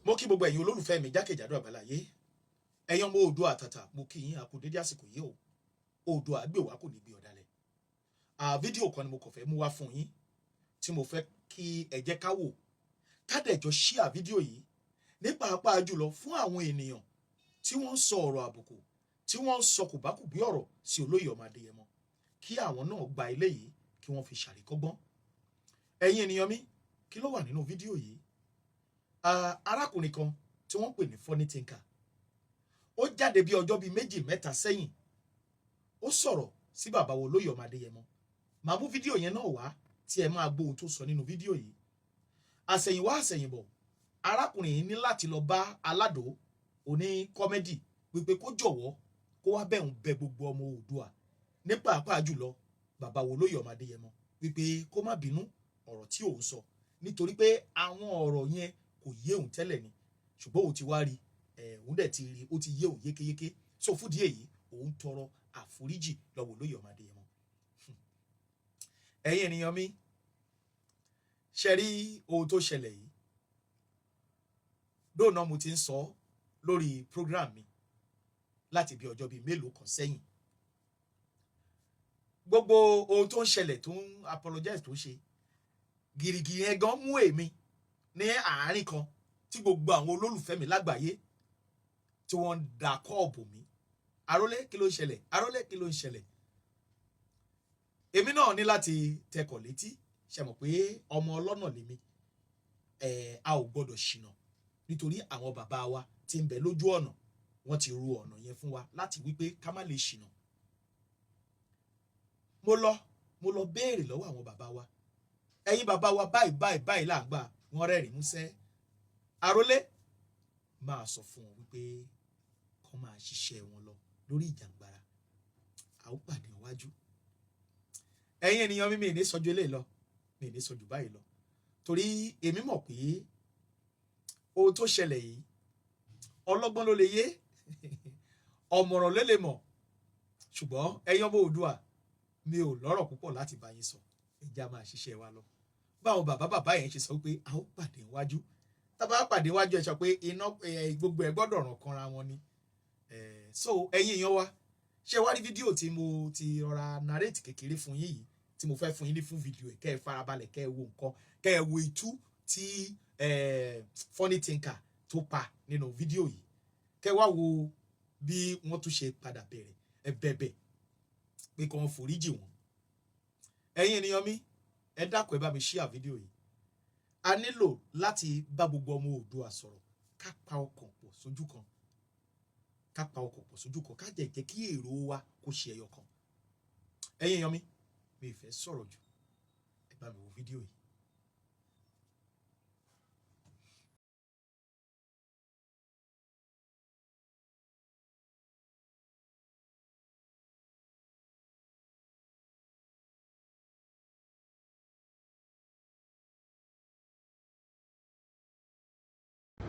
mo kí gbogbo ẹ̀yin olólùfẹ́ mi jákèjádò àgbáláyé ẹ̀yin ọmọ Oòduà àtàtà mo kí yín àkú dédé àsìkò yìí o Oòduà àgbè wá kò ní gbé ọ̀dàlẹ̀ fídíò kan ni mo kàn fẹ́ mú wá fún yín tí mo fẹ́ kí ẹ jẹ́ ká wò ká dẹ̀ jọ share fídíò yìí ní pàápàá jùlọ fún àwọn ènìyàn tí wọ́n ń sọ ọ̀rọ̀ àbùkù tí wọ́n ń sọ kòbákùgbé ọ̀rọ̀ sí olóyè ọmọ Adéyẹmọ kí àwọn náà gba eléyìí kí wọ́n fi ṣàríkọ́gbọ́n ẹ̀yin ènìyàn mi kí ló wà nínú fídíò yìí arákùnrin kan tí wọ́n pè ní funny thinker ó jáde bí ọjọ́ bíi 2-3 sẹ́yìn ó sọ̀rọ̀ sí bàbá wo olóyè ọmọ Adéyẹmọ màá mú fídíò yẹn náà wá tí ẹ máa gbọ́ ohun tó sọ nínú fídíò yìí àsẹ̀yìnwá àsẹ̀yìnbọ̀ arákùnrin yìí ní láti lọ bá aládò oní kọ́mẹ́dì wípé kó jọ̀wọ́ kó wá bẹ̀rùn bẹ gbogbo ọmọ Oòduà ní pàápàá jùlọ bàbá wo olóyè ọmọ Adéyẹmọ wípé kó má bínú ọ̀rọ̀ tí òun sọ nítorí pé àwọn ọ̀rọ̀ yẹn kò yé òun tẹ́lẹ̀ ni ṣùgbọ́n òun ti wá rí òun dẹ̀ ti rí ó ti yé òun yékéyéké so fúdìí èyí òun tọrọ àforíjì lọ́wọ́ olóyè ọmọ Adéyẹmọ. ẹ̀yin ènìyàn mi ṣe rí ohun tó ṣẹlẹ̀ yìí lóòna mo ti ń sọ lórí program mi láti bí ọjọ́ bíi mélòó kan sẹ́yìn gbogbo ohun tó ń ṣẹlẹ̀ tó ń apologize tó ń ṣe gìrìgìrì yẹn gan mú èmi ní àárín kan tí gbogbo àwọn olólùfẹ́ mi lágbàáyé tí wọ́n ń da kọ́ọ̀bù mi àrólé kí ló ń ṣẹlẹ̀ àrólé kí ló ń ṣẹlẹ̀ èmi náà ní láti tẹkọ̀ létí ṣe mọ̀ pé ọmọ ọlọ́nà lèmi a ò gbọ́dọ̀ ṣìnà nítorí àwọn bàbá wa tí ń bẹ lójú ọ̀nà wọ́n ti ru ọ̀nà yẹn fún wa láti wípé ká má lè ṣìnà mo lọ béèrè lọ́wọ́ àwọn bàbá wa ẹ̀yin bàbá wa báyìí là ń gbà wọ́n rẹ́rìn músẹ́ àrólé máa sọ fún wọn wípé kó máa ṣiṣẹ́ wọn lọ lórí ìjàngbara a ó pàdé iwájú ẹ̀yin ènìyàn mi ní sọjú eléyìí lọ mi ní sọjú báyìí lọ torí èmi mọ̀ pé ohun tó ṣẹlẹ̀ yìí ọlọ́gbọ́n ló lè yé ọ̀mọ̀ràn ló lè mọ̀ ṣùgbọ́n ẹ̀yin ọmọ Oòduà mi ò lọ́rọ̀ púpọ̀ láti bá yín sọ ẹjá máa ṣiṣẹ́ wa lọ báwọn bàbá yẹn ṣe sọ pé a ó pàdé iwájú tá bá pàdé iwájú ẹ sọ pé iná gbogbo ẹ gbọ́dọ̀ ràn kanra wọn ni so ẹ̀yin èèyàn wa ṣé wá rí fídíò tí mo ti rọra narrate kékeré fún yín yìí tí mo fẹ́ fún yín ní fún fídíò ẹ̀ kẹ́ ẹ farabalẹ̀ kẹ́ ẹ wo nǹkan kẹ́ ẹ wo itú tí funny thinker tó pa nínú fídíò yìí kẹ́ ẹ wá wo bí wọ́n tún ṣe padà bẹ̀rẹ̀ ẹ bẹ̀bẹ̀ pé kí wọ́n foríjì wọn ẹ̀yin ènìyàn mi ẹ dákun ẹ bá mi share fídíò yìí a nílò láti bá gbogbo ọmọ Oòduà sọ̀rọ̀ ká pa ọkàn pọ̀ sójú kan ká jẹ́ kí èrò wa kó ṣe ẹyọ kan ẹ̀yin èèyàn mi ì fẹ́ sọ̀rọ̀ jù ẹ bá mi wo fídíò yìí.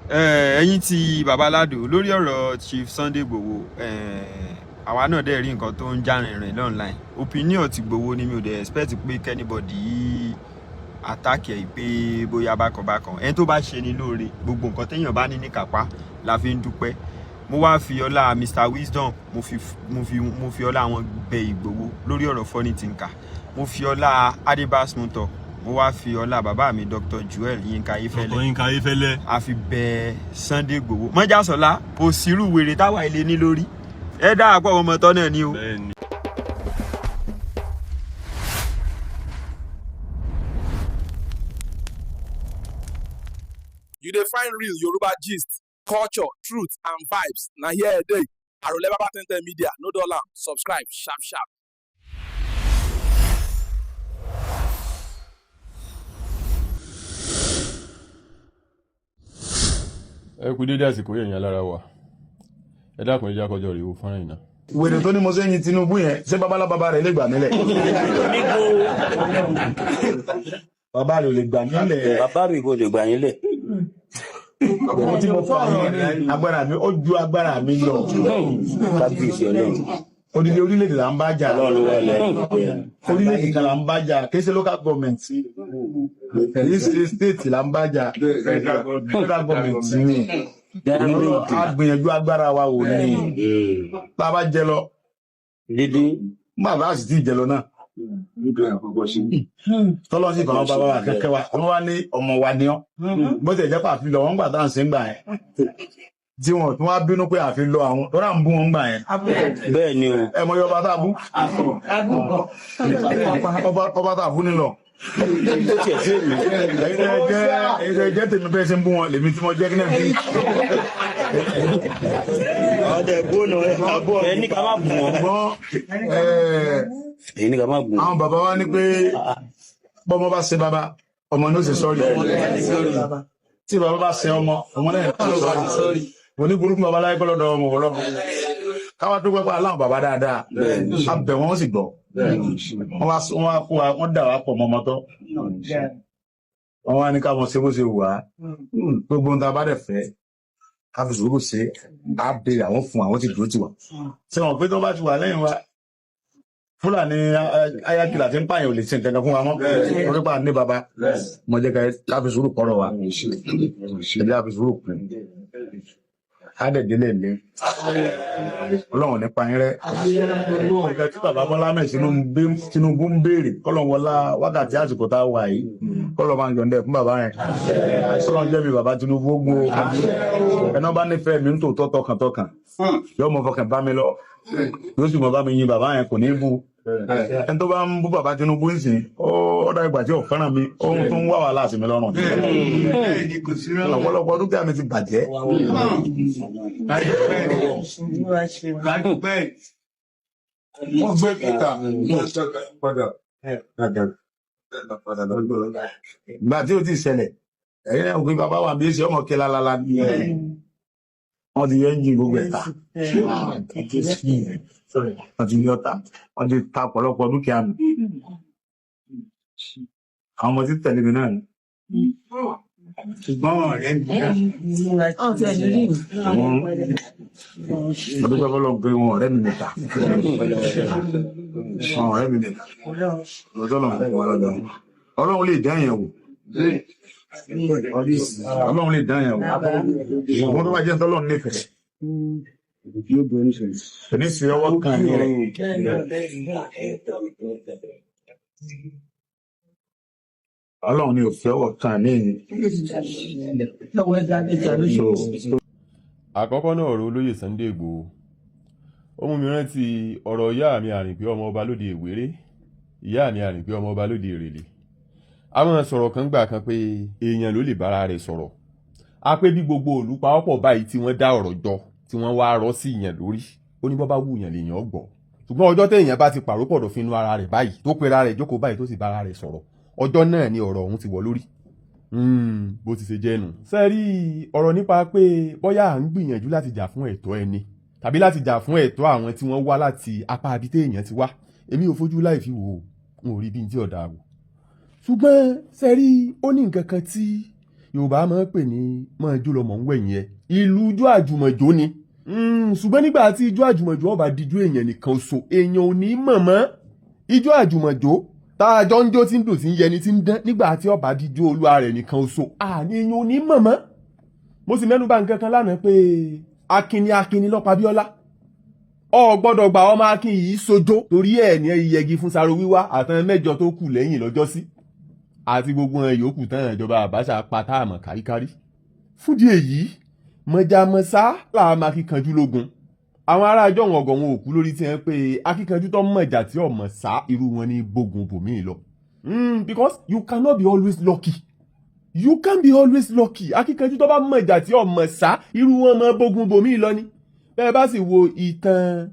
ẹ̀yin tí babaládò lórí ọ̀rọ̀ Chief Sunday Igboho àwa náà dẹ̀ rí nǹkan tó ń já rìnrìn online opinion ti Igboho ni mi ò dẹ̀ expect pé kẹ́nìbọ̀dì attack ẹ̀ pé bóyá bákan ẹni tó bá ṣe ni lóore gbogbo nǹkan téèyàn bá ní ní kápá la fi ń dúpẹ́ mo wá fi ọlá Mr Wisdom mo fi ọlá wọn bẹ Igboho lórí ọ̀rọ̀ funny thinker mo fi ọlá Adébás Motor mo wá fi ọlá bàbá mi Dr Joel Yinka Ayéfẹ́lẹ́ a fi bẹ Sunday Igboho mọ́jàsọ́lá òsírù wèrè táwa ilé ní lórí ẹ dá àpọ̀ ọmọ tọ́ náà ni o. You dey find real Yoruba gist, culture, truth and vibes na here e dey. Arole Baba 1010 Media, no dull am, subscribe sharp sharp. ẹ kú dédé àsìkò yẹn lára wa ẹ dákun ẹ jẹ́ àkọjọ rèé o fọ́nrán iná. wèrè tó ní mo sẹ́yìn Tinubu yẹn ṣé babalá rẹ̀ lè gbà nílẹ̀. bàbá rẹ̀ ò lè gbà nílẹ̀. bàbá rẹ̀ kò lè gbà nílẹ̀. mo ti mọ fún àwọn agbára mi ó ju agbára mi lọ. kábíyèsí Ọlọ́run. odidi orílẹ̀-èdè là ń bá jà. Ọlọ́run wà lẹ́yìn. orílẹ̀-èdè kan là ń bá jà kì í ṣe local government. èyí ṣe state là ń bájà federal government ní a gbìyànjú agbára wa wò ní tá a bá jẹ lọ bàbá sì ti jẹ lọ náà tọ́lọ́ sí ìfọwọ́ bàbá wa kẹ́kẹ́ wa wọ́n wá ní ọmọ wa ní ọ́ bó ti jẹ́ pàfi lọ wọ́n gbà tá à ń ṣe ń gbà yẹn tí wọn tún wá bínú pé àfi lọ àwọn tó rà ń bú wọn gbà yẹn. bẹ́ẹ̀ ni o. ẹ mọ yọba tá a bú ọba tá a bú nílọ. ẹ̀yin jẹ́ tèmi bẹ́ẹ̀ ṣe ń bú wọn lèmi tí mo jẹ́ kí náà bí. ọ̀dẹ̀ gbóná ẹ ní ká má bù wọn. èyí ní ká má bù wọn. àwọn bàbá wa ní pé bọ́mọ bá ṣe bàbá ọmọ ní ó ṣe sọ́ọ̀rì. tí bàbá bá ṣe ọmọ náà ní sọ́ọ̀rì. oníburúkú bàbá láyé kọ́lọ́dọ̀ ọmọ ọlọ́mọ káwá tó gbẹ́pọ̀ aláwọ̀ bàbá dáadáa a bẹ̀ wọ́n sì gbọ́ wọ́n dà wá pọ̀ mọ́mọ́tọ́ wọ́n wá ní káwọn ṣe bó ṣe wà á gbogbo ohun tá a bá dẹ̀ fẹ́ ká fi sùúrù ṣe á béèrè àwọn fún àwọn tí dúró ti wà ṣé wọn pé tó bá ti wà lẹ́yìn wa Fúlàní ayákìlá tí ń pààyàn ò lè ṣe nǹkan kan fún wa mọ́ orí pa ní baba mo jẹ́ ká fi sùúrù kọ́rọ̀ wa ẹ̀jẹ̀ á fi sùúrù kù adẹ̀dẹ́lẹ̀ ní ọlọ́run nípa yín rẹ̀ ìgbà tí bàbá Bọ́lá mẹ́ Tinubu ń béèrè kọ́lọ̀ wọlá wákàtí àsìkò tá a wà yìí kọ́lọ̀ máa ń yọ̀ǹdẹ̀ fún bàbá yẹn kọ́lọ̀ jẹ́ mi bàbá Tinubu ogun ẹ̀nà bá nífẹ̀ẹ́ mi ń tòótọ́ tọkàntọkàn yóò mọ fọkàn bá mi lọ yóò sì mọ bá mi yin bàbá yẹn kò ní bú ẹni tó bá ń bú bàbá Tinubu ń sìn ó dá ìgbà tí ò fẹ́ràn mi ohun tó ń wá wàhálà sí mi lọ́rùn ọ̀pọ̀lọpọ̀ dúkìá mi ti bàjẹ́. Wọ́n gbé kíkà padà. Ìgbà tí ó ti ṣẹlẹ̀ ẹ̀yìn náà òfin bàbá wa bí ó ṣe ọmọ kí lálálá ní wọ́n ti yẹ ń jí gbogbo ẹ̀ta wọ́n ti yọta wọ́n ti ta ọ̀pọ̀lọpọ̀ dúkìá mi àwọn ọmọ tí tẹ̀lé mi náà ni ṣùgbọ́n ọ̀rẹ́ mi ọdún pẹ́ fọ́lọ́ pé wọn ọ̀rẹ́ mi nìta ọ̀rẹ́ mi nìta ọlọ́run lè dá yẹn wò ọlọ́run lè dá yẹn wò ṣùgbọ́n tó bá jẹ́ tọ́lọ́run nífẹ̀ẹ́ ní sí ọwọ́ kan ní rẹ̀ ọlọ́run ni ò fẹ́ ọwọ́ kan ní àkọ́kọ́ náà ọ̀rọ̀ olóyè Sunday Igboho ó mú mi rántí ọ̀rọ̀ ìyá mi Àrìnpé ọmọ ọba lóde Ìwéré ìyá mi Àrìnpé ọmọ ọba lóde Ìrèlè àwọn sọ̀rọ̀ kan gbà kan pé èèyàn ló lè bára rẹ̀ sọ̀rọ̀ a pé bí gbogbo olùpawọ́pọ̀ báyìí tí wọ́n dá ọ̀rọ̀ jọ tí wọ́n wá rọ́ sí ìyàn lórí ó ní bọ́ bá wù yàn lèèyàn gbọ́ ṣùgbọ́n ọjọ́ téèyàn bá ti pàrópọ̀ dọ̀fínú ara rẹ̀ báyìí tó pera rẹ̀ jókòó báyìí tó sì bára rẹ̀ sọ̀rọ̀ ọjọ́ náà ni ọ̀rọ̀ ọ̀hún ti wọ̀ lórí bó ti ṣe jẹ́ nù. sẹ́ẹ̀rí ọ̀rọ̀ nípa pé bóyá à ń gbìyànjú láti jà fún ẹ̀tọ́ ẹni tàbí láti jà fún ẹ̀tọ́ àwọn tí wọ́n wá láti apá ibi téèyàn ti wá èmi ò fojú láì fi wò ó n ò rí bí n tí ọ̀dà wò. ṣùgbọ́n sẹ́ẹ̀rí ó ní nǹkan kan tí Yorùbá máa ń pè ní máa jó lọ mọ̀ ń wẹ̀yìn ẹ̀ ìlú ijó àjùmọ̀jó ni ṣùgbọ́n nígbà tí ijó àjùmọ̀jó ọba dijú èèyàn nìkan so èèyàn ò ní mọ̀ mọ́ ijó àjùmọ̀jó tá a jọ ń jó tí ń dùn tí ń yẹni tí ń dán nígbà tí ọba díjú olúwa rẹ̀ nìkan oṣù àní èèyàn ò ní mọ̀mọ́. mo sì mẹ́nu bà nǹkan kan lánàá pé akínni lọ́pàá Abíọ́lá ọ gbọ́dọ̀ gba ọmọ akin yìí sojó torí ẹ̀ ní iyẹgi fún saro wíwá àtàn mẹ́jọ tó kù lẹ́yìn lọ́jọ́sí àti gbogbo ẹ̀ yòókù tán ìjọba Àbáṣà pátá àmọ̀ káríkárí. fúdí èyí mọ̀jàmọ́sá làá máa kíkanjú lógun àwọn ará ajọ́ wọn ọ̀gọ̀ wọn ò kú lórí tí wọ́n pé akíkanjú tó mọ̀jà tí ọmọ sá irú wọn ní bógun bòmíì lọ. Because you cannot be always lucky you can't be always lucky akíkanjú tó bá mọ̀jà tí ọmọ sá irú wọn mọ bógun bòmíì lọ ni. bẹ́ẹ̀ bá sì wo ìtàn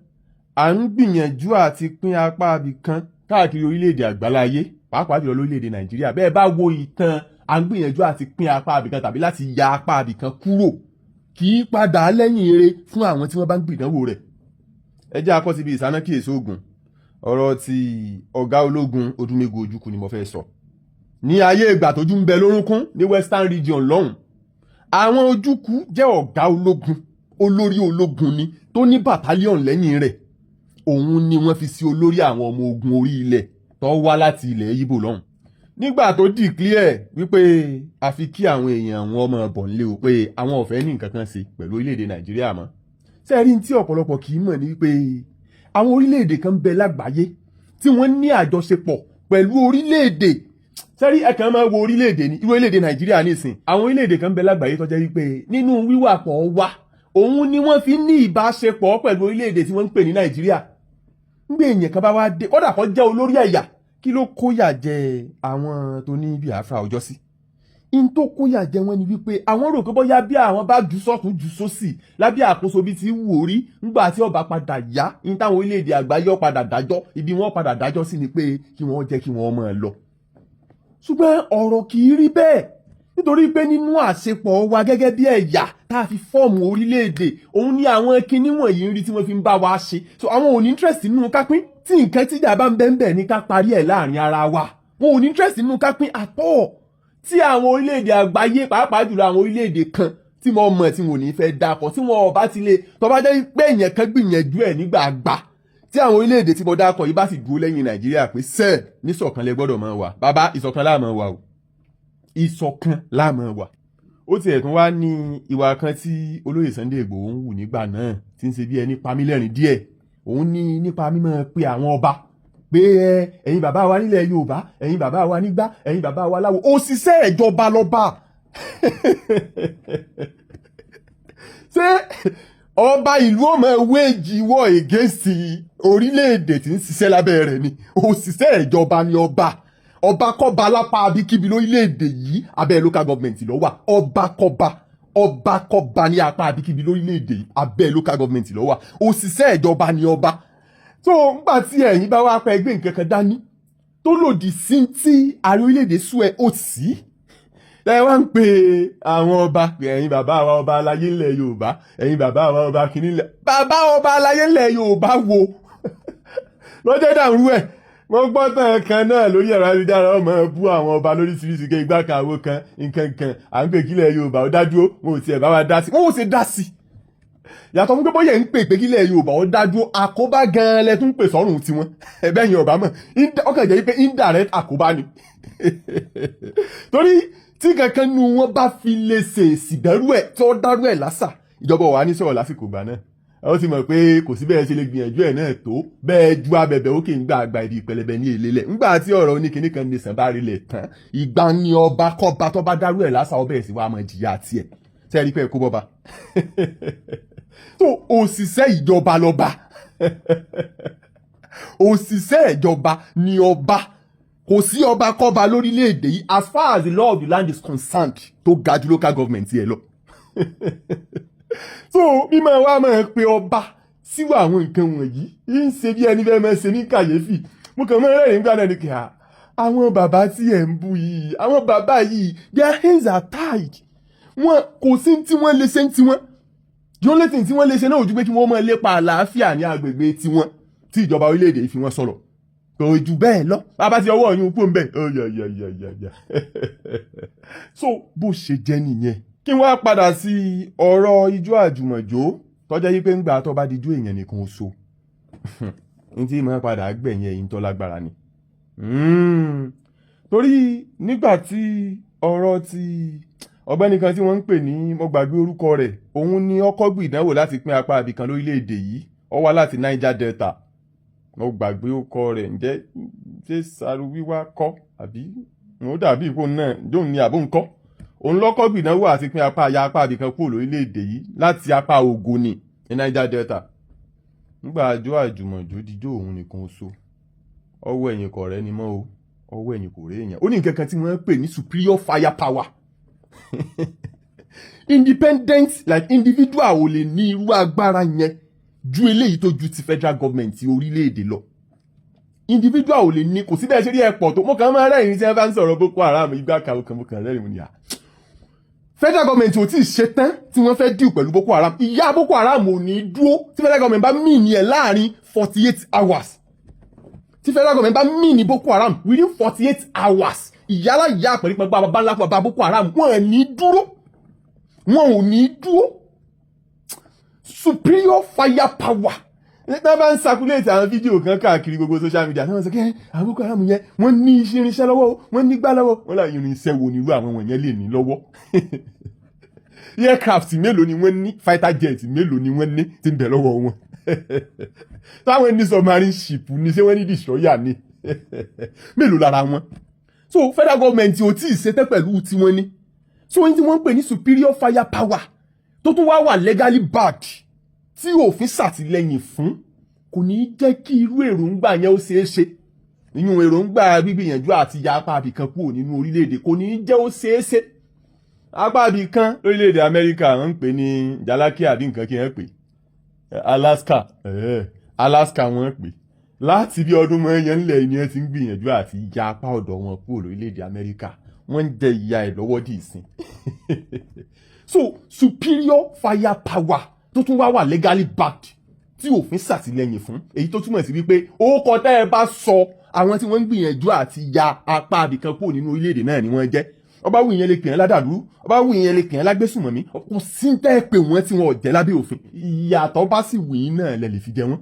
à ń gbìyànjú àti pín apá abì kan káàkiri orílẹ̀-èdè àgbáláyé pàápàá jùlọ lórílẹ̀-èdè Nàìjíríà bẹ́ẹ̀ bá wo ìtàn à ń gbìyànjú àti pín apá abì kan tàbí láti ya apá abì kan kúrò kì í padà lẹ́yìn eré fún àwọn tí wọ́n bá ń gbìdánwò rẹ̀. ẹ jẹ́ akọ́ síbi ìsáná kí èso ogun ọ̀rọ̀ ti ọ̀gá ológun Odúmẹ́gun Ojukwu ni mo fẹ́ sọ. ní ayé ìgbà tójú ń bẹ lórúnkún ní Western Region lọ́hùn àwọn Ojukwu jẹ́ ọ̀gá ológun olórí ológun ni tó ní battalion lẹ́yìn rẹ̀ òun ni wọ́n fi sí olórí àwọn ọmọ ogun orí ilẹ̀ tó wá láti ilẹ̀ Ìgbò lọ́hùn. nígbà tó declare wípé àfi kí àwọn èèyàn wọn ọmọ bọ̀ nílé o pé àwọn ò fẹ́ ní nǹkan kan ṣe pẹ̀lú orílẹ̀-èdè Nàìjíríà mọ́ sẹ́ẹ̀rí tí ọ̀pọ̀lọpọ̀ kì í mọ̀ ní wípé àwọn orílẹ̀-èdè kan bẹ lágbàáyé tí wọ́n ní àjọṣepọ̀ pẹ̀lú orílẹ̀-èdè sẹ́rí ẹ̀kan máa wo orílẹ̀-èdè ní irú orílẹ̀-èdè Nàìjíríà nísìn àwọn orílẹ̀-èdè kan bẹ lágbàáyé tó jẹ́ wípé nínú wíwà pọ̀ wá òun ni wọ́n fi ní ìbáṣepọ̀ pẹ̀lú orílẹ̀-èdè tí wọ́n ń pè ní Nàìjíríà ńgbé èèyàn kan bá wá dé kódà kó jẹ́ olórí ẹ̀yà kí ló kóyà jẹ àwọn tó ní Biafra ọjọ́ sí in tó kóyà jẹ wọn ni wípé àwọn rò pé bóyá bí àwọn bá jù sọ́tún jù sósì lábẹ́ àkóso bí ti wù orí ńgbà tí ọba padà yá in táwọn orílẹ̀-èdè àgbáyé padà dájọ́ ibi wọn padà dájọ́ sí ni pé kí wọ́n jẹ́ kí wọ́n máa lọ ṣùgbọ́n ọ̀rọ̀ kì í rí bẹ́ẹ̀ nítorí pé nínú àṣepọ̀ wa gẹ́gẹ́ bí ẹ̀yà tá a fi fọ́ọ̀mù orílẹ̀-èdè òun ni àwọn kinní wọ̀nyí ń rí tí wọ́n fi ń bá wa ṣe so àwọn ò ní interest nínú kápín tí nǹkan tíjà bá ń bẹ́ẹ̀ ní ká parí ẹ̀ láàrin ara wa wọn ò ní interest nínú kápín àtọ́ tí àwọn orílẹ̀-èdè àgbáyé pàápàá jùlọ àwọn orílẹ̀-èdè kan tí wọ́n mọ̀ tí wọ́n ò ní fẹ́ dákọ̀ tí wọ́n ọba ti lè tó bá jẹ́ pé èèyàn kan gbìyànjú ẹ̀ nígbà àgbà tí àwọn orílẹ̀-èdè tí mo dákọ̀ yìí bá sì dúró lẹ́yìn Nàìjíríà pé sẹ́ẹ̀ níṣọ̀kan lẹ gbọ́dọ̀ máa wà bàbá ìṣọ̀kan la máa wà o ìṣọ̀kan la máa wà ó tiẹ̀ tún wá ní ìwà kan tí olóyè Sunday Igboho ń wù nígbà náà tí ń ṣe bí ẹni pamílẹ́rìn díẹ̀ òun ní nípa mímọ́ pé àwọn ọba pé ẹ̀yin bàbá wa nílẹ̀ Yorùbá ẹ̀yin bàbá wa nígbà ẹ̀yin bàbá wa láwo òṣìṣẹ́ ìjọba lọ́ba ṣé ọba ìlú ọmọ wéèjì wọ against orílẹ̀-èdè tí ń ṣiṣẹ́ lábẹ́ rẹ̀ ni òṣìṣẹ́ ìjọba ni ọba kọ́ba lápá abíkíbi lórílẹ̀-èdè yìí abẹ́ local government ló wà ọba kọ́ba ní apá abíkíbi lórílẹ̀-èdè yìí abẹ́ local government ló wà òṣìṣẹ́ ìjọba ni ọba tó ńgbà tí ẹ̀yin bá wá pẹ́ gbé nǹkan kan dání tó lòdì sí tí ààrẹ orílẹ̀-èdè sún ẹ ó sí ẹ wá ń pe àwọn ọba ẹ̀yin bàbá wa ọba aláyé ńlẹ̀ Yorùbá ẹ̀yin bàbá wa ọba kìíní ńlẹ̀ bàbá ọba aláyé ńlẹ̀ Yorùbá wo lọ́jọ́ dàrú ẹ̀ wọ́n gbọ́ tán kan náà lórí ẹ̀rọ ayélujára ọmọ bú àwọn ọba lóríṣiríṣi kẹ́ igbá kan àwo kan nǹkan kan à ń pè kílẹ̀ Yorùbá ó dájú wọn ò tiẹ̀ bá wa dá sí wọn ò sì dá sí yàtọ̀ fún pé bóyá ń pè pé kílẹ̀ Yorùbá ó dájú àkóbá gan-an lẹ tún pè sọ́run tiwọn ẹ̀bẹ́ yẹn ọ̀bá mọ̀ ọkàn jẹ́ pé indirect àkóbá ni torí tí kankan nu wọn bá fi lè ṣèèsì dẹ́rù ẹ̀ tó dárú ẹ̀ lásà ìjọba wa ní sọ̀rọ̀ lásìkò gbà náà ó ti mọ̀ pé kò sí bẹ́ẹ̀ ṣe lè gbìyànjú ẹ̀ náà tó bẹ́ẹ̀ ju abẹ̀bẹ̀ òkè ń gbà àgbà ìdí ìpẹlẹbẹ ní èlélẹ̀ ńgbà tí ọ̀rọ̀ oníkìní kan lè sàn bá rí lẹ̀ tán ìgbà ni ọba kọ́ba tó bá dárú ẹ̀ lásà ọbẹ̀ sí wa mọ̀ jìyà tiẹ̀ sẹ́ẹ̀rí pé kó bọ́ba tó òṣìṣẹ́ ìjọba lọ́ba òṣìṣẹ́ ìjọba ni ọba kò sí ọba kọ́ba lórílẹ̀‐èdè yìí as far as the law of the land is concerned tó ga ju local government yẹn lọ so mímọ wa máa pe ọba síwọ àwọn nǹkan wọ̀nyí ń ṣe bí ẹni fẹ́ máa ṣe ní kàyéfì mo kàn máa rẹ́rìn nígbà náà ni kí àwọn bàbá tí ẹ̀ ń bú yìí àwọn bàbá yìí their hands are tied wọn kò sí tí wọ́n lè ṣe ń tiwọn the only thing tí wọ́n lè ṣe náà ojú pé kí wọ́n máa lépa àlàáfíà ní agbègbè tiwọn tí ìjọba orílẹ̀-èdè yìí fi wọ́n sọ̀rọ̀ kò jù bẹ́ẹ̀ lọ bàbá ti ọwọ́ yín pò ń bẹ̀ so bó ṣe jẹ́ nìyẹn kí wọ́n á padà sí ọ̀rọ̀ ijó àjùmọ̀jó tọ́jọ́ yí pé ń gbà tó bá dijú èèyàn nìkan oṣù ní tí máa padà gbẹ̀yìn ẹ̀yìn tó lágbára ni torí nígbà tí ọ̀rọ̀ ti ọ̀gbẹ́ni kan tí wọ́n ń pè ní mo gbàgbé orúkọ rẹ̀ òun ni ọkọ̀ gbìdánwò láti pín apá ibìkan lórílẹ̀‐èdè yìí ó wá láti Niger Delta mo gbàgbé orúkọ rẹ̀ ǹjẹ́ ṣé Saruwiwa kọ́ àbí ó dàbí ìpò náà jóun ní àbó ńkọ́ òun lọ́kọ́ gbìdánwò àti pín apá ibìkan kúrò lórílẹ̀‐èdè yìí láti apá Ògùnì ní Niger Delta nígbà àjọ àjùmọ̀jó dijó òun nìkan oṣù ọwọ́ ẹ̀yìn kọ̀ rẹ́ ni mọ́ o ọwọ́ ẹ̀yìn kò rẹ́ èèyàn ó ní nǹkan kan tí wọ́n ń pè ní superior fire power independent like individual ò lè ní irú agbára yẹn ju eléyìí tó ju ti federal government orílẹ̀-èdè lọ individual ò lè ní kò sí bẹ́ẹ̀ ṣe rí ẹ̀pọ̀ tó mo kàn máa rẹ́rìn tí wọ́n bá ń sọ̀rọ̀ Boko Haram ìgbà kan mo kàn rẹ́rìn mo ní à federal government ò tí ì ṣe tán tí wọ́n fẹ́ deal pẹ̀lú Boko Haram ìyá Boko Haram ò ní dúró tí federal government bá mì ní ẹ̀ láàrin 48 hours tí federal government bá mì ní Boko Haram within 48 hours ìyálà ìyá àpẹẹrẹ bàbá ńlá bàbá Boko Haram wọn ò ní dúró superior fire power nígbà bá ń circulate àwọn fídíò kan káàkiri gbogbo social media náà sọ pé àwọn Boko Haram yẹn wọ́n ní irinṣẹ́ lọ́wọ́ wọ́n ní gbá lọ́wọ́ wọ́n láyé irinṣẹ́ wo nírú àwọn wọ̀nyẹn lè ní lọ́wọ́ aircraft mélòó ni wọ́n ní fighter jet mélòó ni wọ́n ní tí ń bẹ lọ́wọ́ wọn táwọn ní submarine ship ní ṣé wọ́n ní destroyer ní mélòó lára wọn. So federal government ò tí ì ṣetán pẹ̀lú tí wọ́n ní so wọ́n tí wọ́n ń pè ní superior fire power tó tún wà legally backed tí òfin ṣàtìlẹ́yìn fún kò ní jẹ́ kí irú èròǹgbà yẹn ó ṣeé ṣe nínú èròǹgbà gbígbìyànjú àti ya apá abìkan kúrò nínú orílẹ̀-èdè kò ní jẹ́ ó ṣeé ṣe. Apá abìkan lórílẹ̀-èdè Amẹ́ríkà wọ́n ń pè ní Jalaki àbí nǹkan kí wọ́n pè Alaska wọ́n pè láti bí ọdún mọ́yán ńlẹ̀ ni wọ́n ti ń gbìyànjú àti ya apá ọ̀dọ̀ wọn kúrò lórílẹ̀-èdè Amẹ́ríkà wọ́n ń jẹ ìyà ẹ̀ lọ́wọ́ dì ìsìn. So superior fire power tó tún wà legally backed tí òfin ṣàtìlẹ́yìn fún èyí tó túmọ̀ sí wípé ó kọ tẹ́ ẹ bá sọ àwọn tí wọ́n ń gbìyànjú àti ya apá abìkan kúrò nínú orílẹ̀-èdè náà ni wọ́n jẹ́ ọba wù yẹn lè pè é ládàlú ọba wù yẹn lè pè é lágbésùmọ̀mí kò sí tẹ́ ẹ pé wọ́n tí wọ́n jẹ́ lábẹ́ òfin ìyàtọ̀ bá sì wù yín náà lẹ lè fi jẹ wọ́n.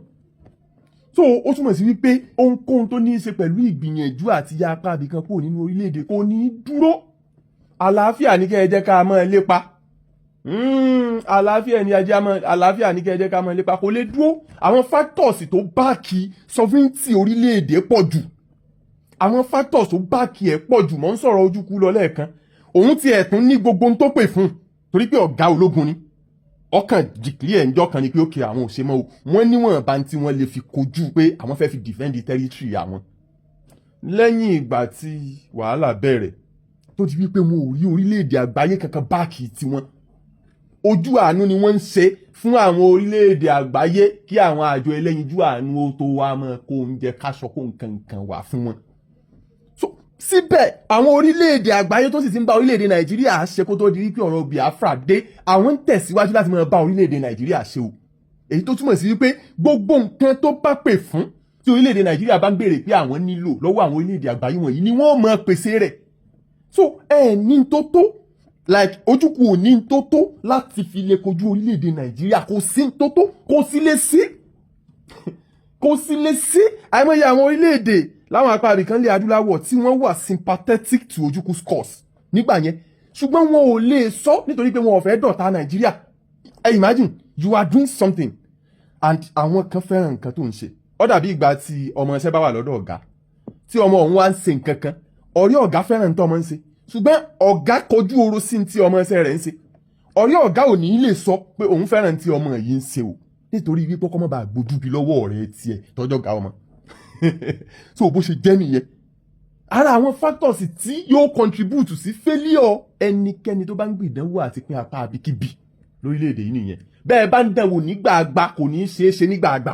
So ó túmọ̀ sí wípé ohunkóhun tó ní í ṣe pẹ̀lú ìgbìyànjú àti ya apá abìkan kúrò nínú orílẹ̀-èdè kò ní í dúró àlàáfíà ní kẹ́ ẹ jẹ́ ká máa lépa àlàáfíà ní kẹ́ ẹ jẹ́ ká máa lépa kò lè dúró àwọn factors tó báàkì sovereignty orílẹ̀-èdè pọ̀ jù àwọn factors tó báàkì ẹ̀ pọ̀ jù mọ́ ń sọ̀rọ̀ ojúkú lọ lẹ́ẹ̀kan òun ti ẹ̀tún ní gbogbo ohun tó pè fún torí pé ọ̀gá ológun ni ọkàn dìklẹ̀ ẹ̀ńjọ́ kan ni pé ókè àwọn òṣèmọ́ o wọ́n níwọ̀n bá tí wọ́n lè fi kojú pé àwọn fẹ́ fi defend the territory àwọn. Lẹ́yìn ìgbà tí wàhálà bẹ̀rẹ̀ tó ti wípé wọn ò rí orílẹ̀-èdè àgbáyé kankan báàkì tiwọn ojú àánú ni wọ́n ń ṣe fún àwọn orílẹ̀-èdè àgbáyé kí àwọn àjọ ẹlẹ́yinjú àánú ó tó wá máa kó oúnjẹ káṣọ kó nǹkan wà fún wọn. So síbẹ̀ àwọn orílẹ̀-èdè àgbáyé tó sì ti ń bá orílẹ̀-èdè Nàìjíríà ṣe kó tó di wípé ọ̀rọ̀ Biafra dé àwọn ń tẹ̀síwájú láti máa bá orílẹ̀-èdè Nàìjíríà ṣe o èyí tó túmọ̀ sí wípé gbogbo nǹkan tó bá pè fún tí orílẹ̀-èdè Nàìjíríà bá ń béèrè pé àwọn nílò lọ́wọ́ àwọn orílẹ̀-èdè àgbáyé wọ̀nyí ni wọ́n máa pèsè rẹ̀. So ní tó tó like ojúkù ò ní tó tó láti fi lè kojú orílẹ̀-èdè Nàìjíríà kò sí tó tó kò sí lè sí àìmọye àwọn orílẹ̀-èdè láwọn apá àbìkan lè adúláwọ̀ tí wọ́n wà sympathetic to ojúkù scores nígbà yẹn ṣùgbọ́n wọn ò lè sọ nítorí pé wọn ò fẹ́ dọ̀tá Nàìjíríà. Imagine you are doing something and àwọn kan fẹ́ràn nǹkan tó ń ṣe ó dàbí ìgbà tí ọmọ iṣẹ́ bá wà lọ́dọ̀ ọ̀gá tí ọmọ òun wá ń ṣe nǹkan kan ọ̀rẹ́ ọ̀gá fẹ́ràn tó ọmọ ń ṣe ṣùgbọ́n ọ̀gá kojú oró sí tí ọmọ iṣẹ́ rẹ̀ ń ṣe ọ̀rẹ́ ọ̀gá ò ní lè sọ pé òun fẹ́ràn tí ọmọ yìí ń ṣe o nítorí wípé kọ́mọ́ bá gbójú bí lọ́wọ́ ọ̀rẹ́ tiẹ̀ tọ́jọ́ ga ọmọ so bó ṣe jẹ́ nìyẹn ara àwọn factors tí yóò contribute sí failure ẹnikẹ́ni tó bá ń gbìdánwò àti pín apá abíkíbi lórílẹ̀‐èdè yìí nìyẹn bẹ́ẹ̀ bá ń dánwò nígbàgbà kò ní í ṣeé ṣe nígbàgbà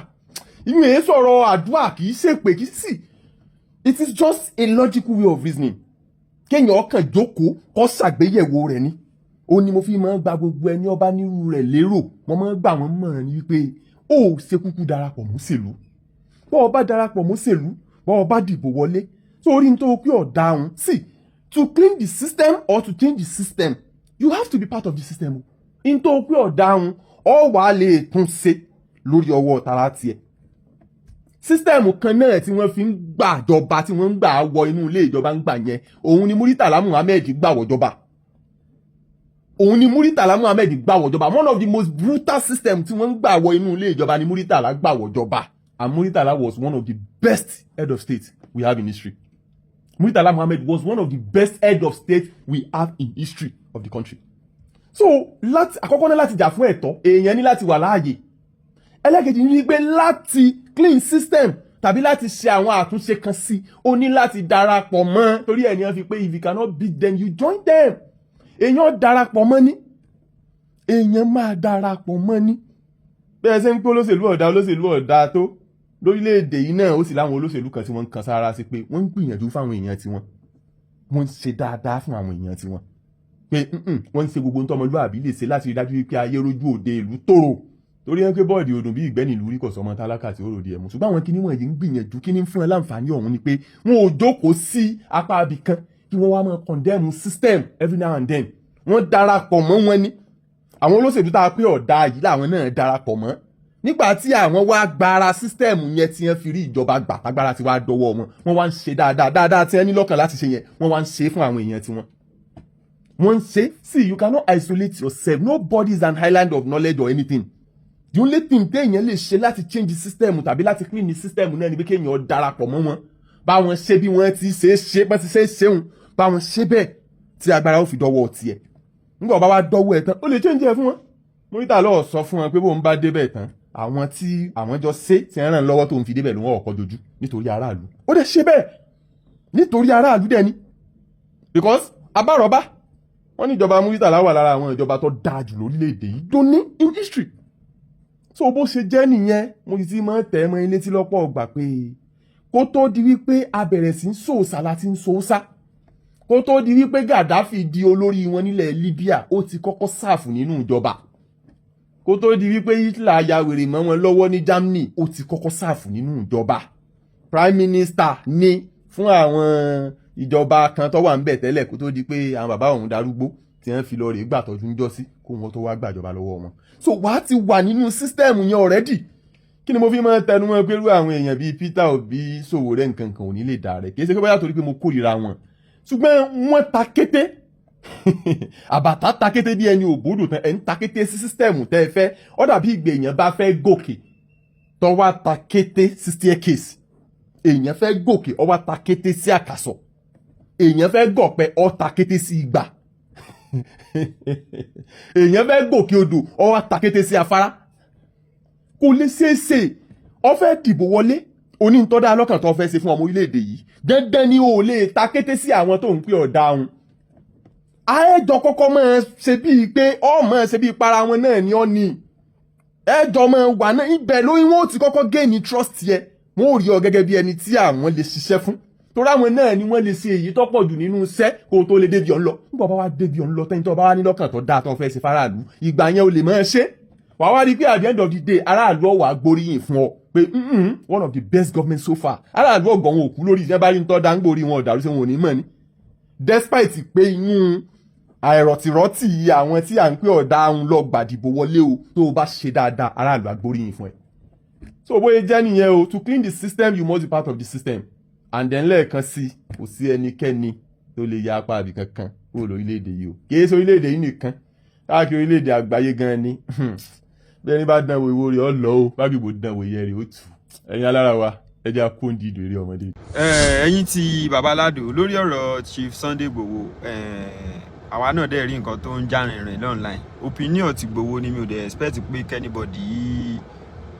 ìyẹn èé sọ̀rọ̀ àdúrà kì í ṣèpè kì í sì it is just a logical way of reasoning kéèyàn ọkàn jókòó kó ṣàgbéyẹ̀wò rẹ̀ ni ó ní mo fi máa ń gba gbogbo ẹni ọba nírú rẹ̀ lérò wọ́n máa ń gbà wọ́n mọ̀ràn ní wípé ó ṣe kúkú darapọ̀ mọ́ òṣèlú bọ́ ọ bá darapọ̀ mọ́ òṣèlú bọ́ ọ bá dìbò wọlé sórí ní tó pé ọ̀daràn sí to clean the system or to change the system you have to be part of the system o ní tó pé ọ̀daràn ọ wà á lè tún ṣe lórí ọwọ́ tara tiẹ̀ sísítẹ́ẹ̀mù kan náà tí wọ́n fi ń gbàjọba tí wọ́n ń gbà wọ inú ilé ìjọba ń gbà yẹn òun ni Muritala Muhammed gbà wọ̀jọba one of the most brutal system tí wọ́n ń gbà wọ inú ilé ìjọba ni Muritala gbà wọ̀jọba and Muritala was one of the best head of state we have in history. Muritala Muhammed was one of the best head of state we have in history of the country. So àkọ́kọ́ náà láti jà fún ẹ̀tọ́ èèyàn ní láti wà láàyè ẹlẹ́kejì ní pé láti clean system tàbí láti ṣe àwọn àtúnṣe kan sí ó ní láti darapọ̀ mọ́ torí ẹ̀yàn fi pé if you cannot beat them you join them èèyàn darapọ̀ mọ́ ní èèyàn máa darapọ̀ mọ́ ní bẹ́ẹ̀ ṣe ń pé olóṣèlú ọ̀dà tó lórílẹ̀‐èdè yìí náà ó sì láwọn olóṣèlú kan tí wọ́n ń kan sára sí pé wọ́n ń gbìyànjú fáwọn èèyàn tiwọn wọ́n ń ṣe dáadáa fún àwọn èèyàn tiwọn pé wọ́n ń ṣe gbogbo ntọ́mọlúàbí lè ṣe láti rí dájú wípé ayé rójú òde ìlú tòrò torí ẹ pé bọ́ọ̀dì odùn bí ìgbẹ́ni ìlú rí kò sọmọ tálákà tí ó rò di ẹ̀mú ṣùgbọ́n àwọn kinní wọ̀nyí ń gbìyànjú kinní fún ẹ láǹfààní ọ̀hún ni pé wọn ò jókòó sí apá abì kan kí wọ́n wá máa condemn system every now and then wọ́n darapọ̀ mọ́ wọn ni àwọn olóṣèlú tá a pé ọ̀dà yìí làwọn náà darapọ̀ mọ́ nígbà tí àwọn wá gbára sísítẹ́ẹ̀mù yẹn tí wọ́n fi rí ìjọba gbà tágbára ti wá dọwọ́ wọn wọ́n wá ń ṣe dáadáa tí wọ́n ní lọ́kàn láti ṣe yẹn wọ́n wá ń ṣe fún àwọn èèyàn tiwọn. wọ́n ń ṣe see you cannot isolate yourself, nobody is an island of knowledge or anything. The only thing téèyàn lè ṣe láti change the system tàbí láti clean the system náà ni pé kéèyàn darapọ̀ mọ́ wọn báwọn ṣe bí wọ́n ti ṣe bá ti ṣe ṣeun báwọn ṣe bẹ́ẹ̀ tí agbára ó fi dọwọ́ tiẹ̀ nígbà bá wá dọwọ́ ẹ̀ tán ó lè change ẹ̀ fún wọn. Murita lọ́ọ̀ sọ fún wọn pé bóun bá débẹ̀ tán àwọn tí àwọn jọ ṣe ti ràn lọ́wọ́ tó ń fi débẹ̀ ló wọ́n ọkọ̀ dojú nítorí aráàlú ó dẹ̀ ṣe bẹ́ẹ̀ nítorí aráàlú dẹ̀ ni because abárọ̀bá wọ́n ní ìjọba Murita wà lára àwọn ìjọba tó dáa jù lórílẹ̀‐èdè yìí dóní in history. So bó ṣe jẹ́ nìyẹn mo ti máa ń tẹ̀ mọ́ ilé tí lọ́pọ̀ ọgbà pé kó tó di wípé a bẹ̀rẹ̀ sí ń sòòsà láti ń sòòsà kó tó di wípé Gaddafi di olórí wọn nílẹ̀ Libya ó ti kọ́kọ́ sáàfù nínú ìjọba kó tó di wípé Hitler ya wèrè mọ́ wọn lọ́wọ́ ní Germany ó ti kọ́kọ́ sáàfù nínú ìjọba prime minister ní fún àwọn ìjọba kan tó wà ń bẹ̀ tẹ́lẹ̀ kó tó di pé àwọn bàbá òun darúgbó tí wọ́n fi lọ rèé gbàtọ́jú ń jọ́sí kó wọn tó wá gbàjọba lọ́wọ́ wọn. So wàá ti wà nínú sísítẹ́ẹ̀mù yẹn already. Kí ni mo fi máa ń tẹnu mọ́ pé irú àwọn èèyàn bíi Peter Obi Sowore nǹkan kan ò ní lè dà rẹ̀ kì í ṣe pé bóyá torí pé mo kórìíra wọn ṣùgbọ́n wọ́n ta kété àbàtà ta kété bí ẹni òbòdò tán ẹ̀ ń ta kété sí sísítẹ́ẹ̀mù tẹ́ ẹ fẹ́ ó dàbí ìgbé èèyàn bá fẹ́ gòkè tó wá ta kété sí staircase èèyàn fẹ́ gòkè ó wá ta kété sí àkàsọ̀ èèyàn fẹ́ gọ̀pẹ́ ó ta kété sí ìgbà èèyàn fẹ́ gòkè odò ó wá ta kété sí afárá kò lè ṣeéṣe ó fẹ́ dìbò wọlé onítọ́dá lọ́kàn tó fẹ́ ṣe fún ọmọ orílẹ̀-èdè yìí dandan ni o lè ta kété sí àwọn tó ń pè ọ̀dà ọ̀hún àẹ́jọ kọ́kọ́ máa ṣe bíi pé ọ́ máa ṣe bíi para wọn náà ni ọ́ ni ẹ̀jọ̀ máa wà náà ibẹ̀ lóyún wọn ó ti kọ́kọ́ gain trust yẹ wọn ò rí ọ gẹ́gẹ́ bí ẹni tí àwọn lè ṣiṣẹ́ fún torí àwọn náà ni wọ́n lè ṣe èyí tó pọ̀ jù nínú iṣẹ́ kó o tó lè débi ọ̀n lọ nígbà bá wá débi ọ̀n lọ tẹ́yìn tó bá wá ní lọ́kàn tó dáa tó fẹ́ ṣe faraàlú ìgbà yẹn o lè máa ṣe wàá wá rí pé at the end of the day aráàlú ọ̀wà gbóríyìn fún ọ pé one of the best government so far aráàlú ọ̀gọ̀ wọn ò kú lórí ìṣẹ́ bá rí ń tọ́ dáńgbòrí wọn ọ̀dàrú sí wọn ò ní mọ̀ ni despite pé inú àìrọ̀tìrọ̀tì àwọn tí à ń pè ọ̀dà ń lọ gbàdìbò wọlé o tó o bá ṣe dáadáa aráàlú agbóríyìn fún ẹ. So bóyá jẹ́ nìyẹn o to clean the system you must be part of the system and then lẹ́ẹ̀kan sí kò sí ẹnikẹ́ni tó lè ya apá àbí kankan kúrò lórílẹ̀‐èdè yìí o kìí ṣe orílẹ̀‐èdè yìí nìkan káàkiri orílẹ̀‐èdè àgbáyé gan ni bẹ́ẹ̀ ni bá dánwò ìwò rẹ̀ ọ́ lọ o bá gbìbò dánwò ìyẹ́ rẹ̀ ó tù ẹ̀yin alára wa ẹ jẹ́ akóńdì ìdò eré ọmọdé. ẹ̀yin ti baba Lado lórí ọ̀rọ̀ Chief Sunday Igboho àwa náà dẹ̀ rí nǹkan tó ń já rìnrìn online opinion ti Igboho ni mi ò dẹ̀ expect pé kẹ́nìbọ̀dì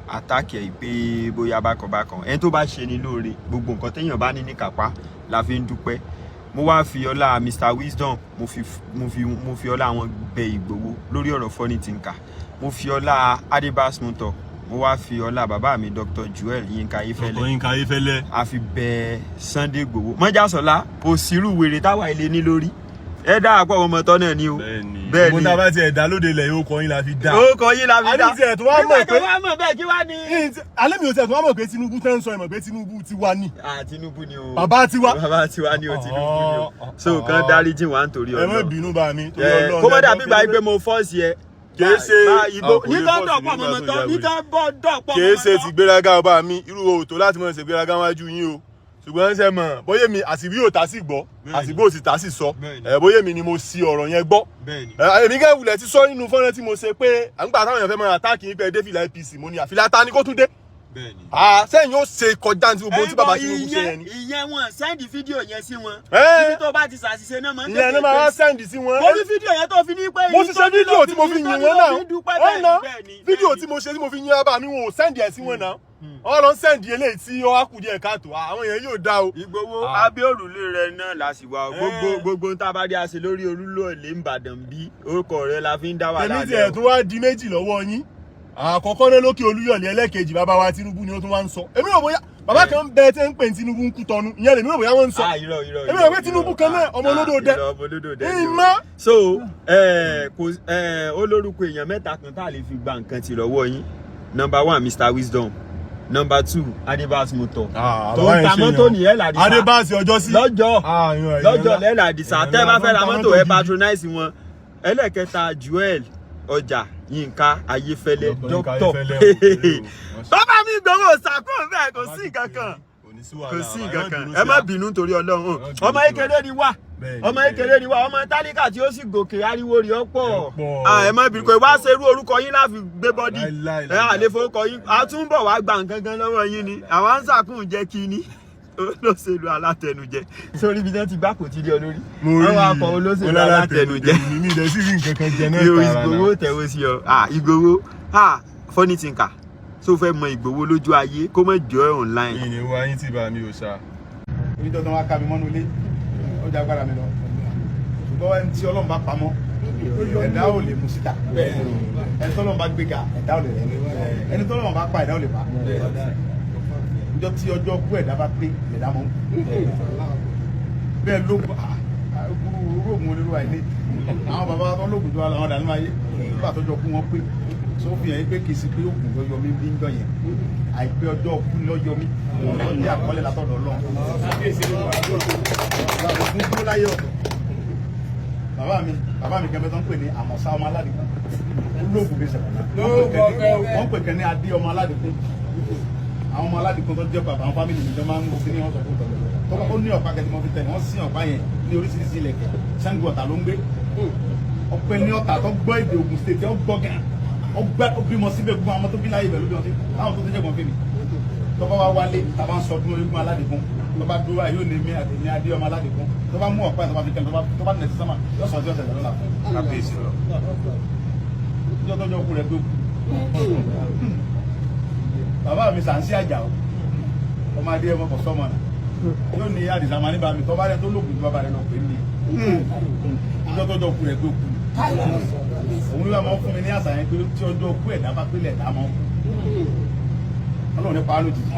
àtàkì ẹ̀ pé bóyá bákanbákan ẹni tó bá ṣe ni lóore gbogbo nǹkan téèyàn bá ní kápá la fi ń dúpẹ́ mo wá fi ọlá Mr Wisdom mo fi ọlá wọn bẹ Igboho lórí ọ̀rọ̀ funny thinker mo fi ọlá Adebas Motor mo wá fi ọlá bàbá mi Dr Joel Yinka Ayefẹ́lẹ́ a fi bẹ Sunday Igboho mọ́jàsọ́lá kò sírù wèrè táwa ilé ní lórí ẹ dá àpọ̀ ọmọ tọ́ náà ni o bẹ́ẹ̀ ni mo tábà tiẹ̀ dá lóde ilẹ̀ yóò kọ́ yín la fi dá ó kọ́ yín la fi dá àní tiẹ̀ tó wá mọ̀ pé bẹ́ẹ̀ kí wá ní. alẹ́ mi ò tiẹ̀ tó wá mọ̀ pé Tinubu tẹ́ ń sọ ìmọ̀ pé Tinubu ti wá ní. Tinubu ni o bàbá tiwa ni o Tinubu ni o so kan Dariji wà nítorí Ọlọ́run ẹ má bínú bá mi torí Ọlọ́run kó má dàbí gbà pé mo fọ́ọ̀sì ẹ kìí ṣe nígbà dọ̀pọ̀ mọ̀mọ́tọ́ nígbà dọ̀pọ̀ kìí ṣe ti gbéraga ọba mi irú òótọ́ láti mọ̀ ṣe gbéraga wájú yín o ṣùgbọ́n ṣe mọ̀ bóyá mi àsìbí ò tá sì gbọ́ àsìbí ò sì tá sì sọ bóyá mi ni mo sí ọ̀rọ̀ yẹn gbọ́ èmi gẹ́ wulẹ̀ ti sọ nínú fọ́nrán tí mo ṣe pé àgbà táwọn èèyàn fẹ́ máa àtáàkì yín pé défìlà APC mo ní àfilà ta ni kó tún dé sẹ́yìn yóò ṣe kọjá ní gbogbo tí bàbá Tinubu ṣe yẹn ni. ìyẹn wọn sẹ́ndì fídíò yẹn sí wọn ibi tó bá ti ṣàṣìṣe náà máa ń tètè ìyẹn ni máa sẹ́ndì sí wọn. mo fi fídíò yẹn tó fi ní pé mo ti ṣe fídíò tí mo fi yìn wọn náà ọ̀nà fídíò tí mo ṣe tí mo fi yìn bàbá mi wọn ò sẹ́ndì ẹ̀ sí wọn náà wọ́n lọ sẹ́ndì eléyìí tí ó wá kù díẹ̀ káàtó àwọn èèyàn yóò dá o. Igboho abẹ́ òrùlé rẹ náà lásìwà gbogbo ń tábà dé àṣẹ lórí olúlo ilé Ìbàdàn bí orúkọ rẹ la fi ń dá wà lálẹ́. èmi tiẹ̀ tó wá di méjì lọ́wọ́ yín àkọ́kọ́ ní lókè Olúyọ̀lé ẹlẹ́kejì bàbá wa Tinubu ni ó tún wá ń sọ èmi rò bóyá bàbá kan bẹ tí ń pè ní Tinubu ń kú tọnu ìyẹn lèmi rò bóyá wọ́n ń sọ èmi rò pé Tinubu kan náà ọmọ olódò dẹ ìmọ̀. so olórúkọ èèyàn mẹ́ta kan tá a lè fi gba nǹkan ti lọ́wọ́ yín number 1 Mr Wisdom number 2 Adebas Motor tó ń ta mọ́tò nìyẹn làdìsá Adebas ọjọ́ sí lọ́jọ́ lẹ́làdìsá tẹ́ bá fẹ́ ra mọ́tò ẹ patronize wọn ẹlẹ́kẹta Joel ọjà Yínká Ayéfẹ́lẹ́ Dr. dókítọ̀ bàbá mi Ìgbòho Òòsà kò bẹ́ẹ̀ kò sí nǹkan kan kò sí nǹkan kan ẹ má bínú torí Ọlọ́run ọmọ kékeré ni wá ọmọ kékeré ni wá ọmọ tálíkà tí ó sì gòkè ariwo rí ọ̀pọ̀ ẹ má bínú pé wá ṣerú orúkọ yín láfi gbé bọ́dì ẹ àlè forúkọ yín àtúnbọ̀ wá gba nǹkan gan lọ́wọ́ yín ni àwọn ń sàkún jẹ́ kí ni olóṣèlú alátẹnujẹ sórí ibi tí wọ́n ti gbá kò tí lé olórí àwọn akọ olóṣèlú alátẹnujẹ mi ìdẹ sí rí nǹkan kan jẹ náà yóò tààrà Ìgbòho tẹ̀wọ́ sí ọ Ìgbòho funny thinker tó fẹ́ mọ Ìgbòho lójú ayé kó mọ̀ jọ online. ìyẹn wo ayé tí bá mi ò ṣá. orí dandan wá ká mi mọ́nú ilé ó jẹ́ agbára mi lọ ṣùgbọ́n ẹni tí Ọlọ́run bá pamọ́ ẹ̀dá ò lè mú síta ẹni tí Ọlọ́run bá gbéga ẹ̀dá ò lè rẹ̀ ẹni tí Ọlọ́run bá pa ẹ̀dá ò lè pa ọjọ́ tí ọjọ́ kú ẹ̀dá bá pé ẹ̀dá mọ́ bẹ́ẹ̀ lóògùn olóògùn olóró àìlè àwọn bàbá tó lóògùn tó wà láwọn dànù ayé nígbà tọ́jọ́ kú wọn pé tó fi hàn pé kì í sí pé òògùn lọ́yọ̀ mi bí ń dọ̀ yẹn àìpé ọjọ́ kú lọ́yọ̀ mi ní àkọọ́lẹ̀ látọ̀dọ̀ Ọlọ́run dúró láyé ọ̀dọ̀ bàbá mi kẹ́mẹ́ tó ń pè ní àmọ̀sá ọmọ aládìkún olóògùn bí sẹ̀kọ̀nà wọ́n pè kẹ́ ní adé ọmọ aládìkún àwọn ọmọ aládìkún tó jẹ́ bàbá àwọn fámìlì mi tó máa ń mú sí ní wọ́n sọ fún tọ́lọ́ ó ní ọ̀pá kẹ́tí wọ́n fi tẹ̀ wọ́n sí ọ̀pá yẹn ní oríṣiríṣi ilẹ̀kẹ̀ Ṣàngó Ọ̀tà ló ń gbé ọ̀pẹ ní Ọ̀tà tó gbọ́ èdè Ògùn state ó gbọ́ gan ó gbẹ́ ó bímọ síbẹ̀ gbogbo àwọn tó bí láyé ibẹ̀ ló bí wọn sí àwọn tó jẹ́ gbọ̀n fèmí tó bá wá wálé tàbá ń sọdún eégún aládìkún tó bá dúró yóò ní mi àti ní adé ọmọ aládìkún tó bá mú ọ̀pá tó bá fi kẹ́ tó bá nẹ̀sí sámà yóò sọ ọjọ́ ọ̀sẹ̀ lọ́la kábíyèsí lọ ìjọ tó jọ kú rẹ̀ gbé bàbá mi Sàǹsí Àjàó ọmọ adé ẹmọ kọ sọmọ náà yóò ní àdìsá máa níbà mi tọ́ba rẹ tó lóògùn tó bàbá rẹ lọ pé ní ìjọ tó jọ kú rẹ̀ gbé kú òun yóò máa fún mi ní àṣà yẹn pé tí ọjọ́ kú ẹ̀dá bá pélé ẹ̀dá mọ́ Ọlọ́run ní paálù jìjì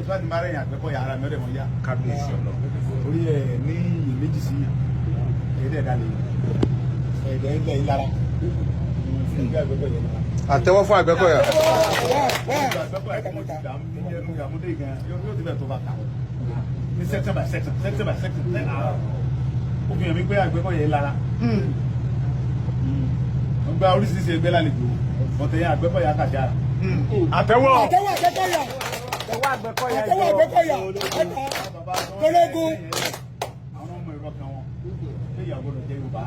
ìfẹ́ ti máa rẹ̀yìn àgbẹ̀kọ̀ yàrá mẹ́rẹ̀ mọ́ yá kábíyèsí ọ̀nà orí ẹ̀ ní iyèméjì sí yàn ẹ̀ẹ́dẹ̀ ẹ̀dá lè ẹ̀ẹ́dẹ̀ ẹ̀dẹ̀ ìlara àtẹ́wọ́ fún Àgbẹ̀kọ̀yà. ní section by section ó fi hàn mí pé Àgbẹ̀kọ̀yà lára wọ́n gba oríṣiríṣi ẹgbẹ́ lálejò ọ̀tẹ̀ yẹn Àgbẹ̀kọ̀yà kàṣà àtẹ́wọ́. Àgbẹ̀kọ̀yà tológun. àwọn ọmọ ìrọ̀ kan wọn pé ìyàwó lọ jẹ́ Yorùbá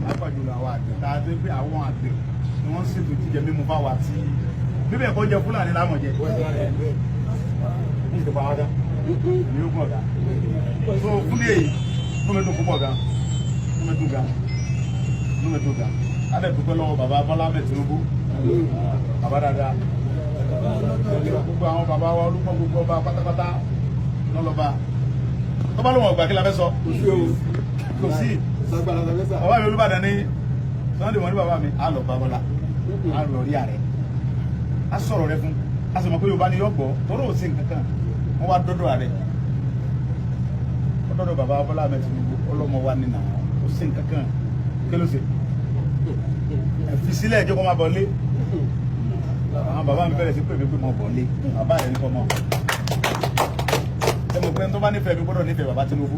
lápàjù àwọn àgbẹ̀ tá a dé pé àwọn àgbẹ̀ ni wọ́n ṣètò jíjẹ mímu fáwa tí bíbẹ̀ kọ́ jẹ Fúlàní lámọ̀jẹ ní ìjọba wájá ní ogun ọ̀gá so fún èyí númẹ́dùn púpọ̀ gan númẹ́dùn gan adẹ́ dúpẹ́ lọ́wọ́ bàbá Bọ́lá Ahmed Tinubu bàbá dáadáa gbogbo àwọn bàbá wa olùkọ́ gbogbo ọba pátápátá lọ́lọ́ba tó bá lọ́wọ́ ọgbà kí la fẹ́ sọ kò sí bàbá mi Olúbàdàn ní Sunday wọn ní bàbá mi á lọ bá Bọ́lá á lọ rí ààrẹ á sọ̀rọ̀ rẹ fún á sì mọ̀ pé Yorùbá ni yọ gbọ́ tọ́rọ̀ ò sí nǹkan kan wọ́n wá dọ́dọ̀ ààrẹ dọ́dọ̀ bàbá Bọ́lá Ahmed Tinubu ọlọ́mọ wa nínà ó sí nǹkan kan kí ló ṣe fi sílẹ̀ ẹjọ́ kó má bọ̀ lé àwọn bàbá mi bẹ̀rẹ̀ sí pé mi pé mo bọ̀ lé bàbá rẹ̀ ní kọ́ mọ́ ẹ mọ̀ pé tó bá nífẹ̀ẹ́ mi gbọ́dọ̀ nífẹ̀ẹ́ bàbá Tinubu